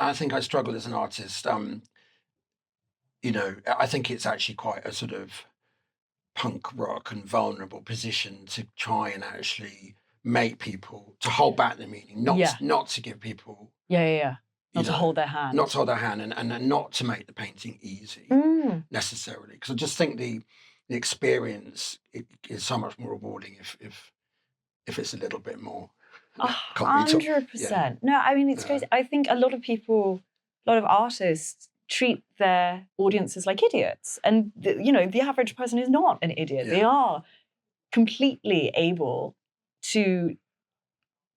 I think I struggle as an artist. You know, I think it's actually quite a sort of punk rock and vulnerable position to try and actually make people to hold back the meaning, not to give people not to hold their hand, not to hold their hand, and not to make the painting easy necessarily, because I just think the experience is so much more rewarding if it's a little bit more. 100%. No, I mean, it's crazy. I think a lot of artists treat their audiences like idiots, and the average person is not an idiot. They are completely able to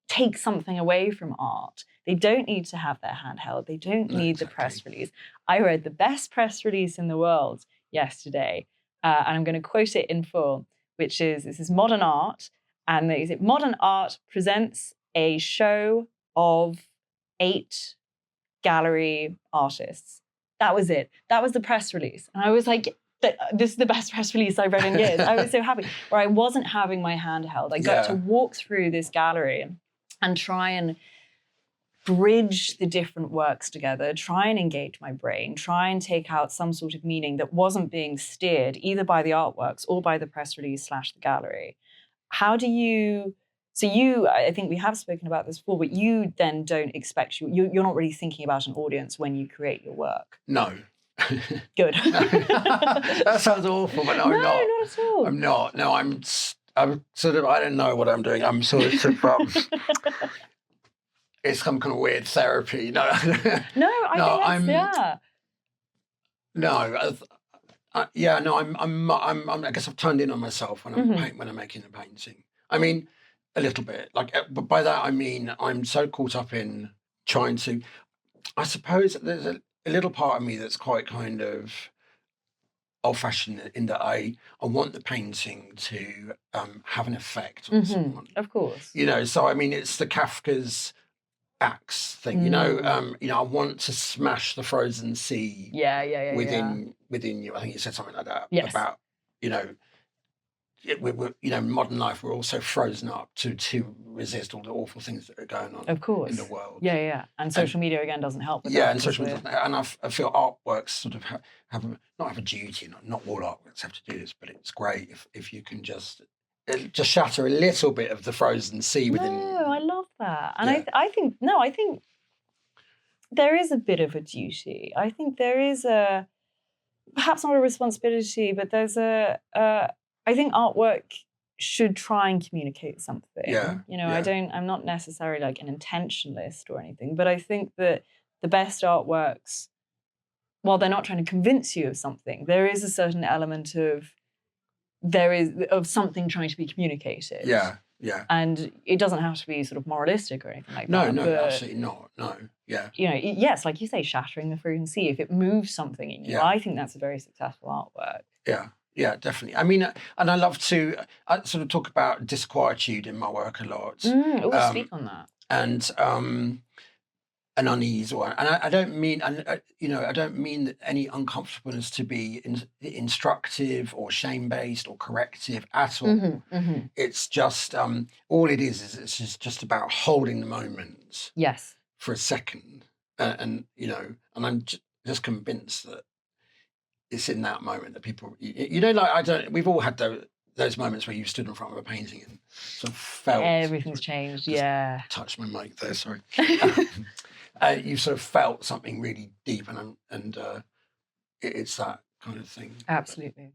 take something away from art. They don't need to have their hand held. They don't need the press release. I read the best press release in the world yesterday, and I'm going to quote it in full, which is, this is Modern Art, and they say, Modern Art presents a show of 8 gallery artists. That was it. That was the press release. And I was like, this is the best press release I've read in years. I was so happy. Where I wasn't having my hand held. I got to walk through this gallery and try and bridge the different works together, try and engage my brain, try and take out some sort of meaning that wasn't being steered either by the artworks or by the press release / the gallery. How do you... So I think we have spoken about this before, but you then don't expect... You're not really thinking about an audience when you create your work. No. Good. That sounds awful, but no, I'm not. No, not at all. I'm not. No, I'm sort of, I don't know what I'm doing. I'm sort of it's some kind of weird therapy. No. I guess I've turned in on myself when I'm making a painting. I mean, a little bit. But by that I mean I'm so caught up in trying to. I suppose there's a little part of me that's quite kind of old-fashioned in that I want the painting to have an effect on someone. Of course. So I mean, it's the Kafka's axe thing. I want to smash the frozen sea. Within you. I think you said something like that. Yes. About we're modern life, we're also frozen up to resist all the awful things that are going on, of course, in the world. And social media again doesn't help with that. And social media, and I feel artworks sort of have a duty. Not all artworks have to do this, but it's great if you can just shatter a little bit of the frozen sea within. No, I love that, and I think there is a bit of a duty. I think there is perhaps not a responsibility, but there's I think artwork should try and communicate something. I'm not necessarily like an intentionalist or anything, but I think that the best artworks, while they're not trying to convince you of something, there is a certain element of something trying to be communicated. Yeah. And it doesn't have to be sort of moralistic or anything like that. No, absolutely not. No, yeah. Yes, like you say, shattering the frozen sea, if it moves something in you, I think that's a very successful artwork. Yeah, definitely. I mean, and I love to sort of talk about disquietude in my work a lot. Speak on that. And an unease, and I don't mean, I don't mean that any uncomfortableness to be instructive or shame-based or corrective at all. It's just all it is it's just about holding the moment. Yes. For a second, and I'm just convinced that it's in that moment that people, we've all had those moments where you've stood in front of a painting and sort of felt everything's changed. Yeah. Touched my mic there, sorry. You sort of felt something really deep, and it's that kind of thing. Absolutely.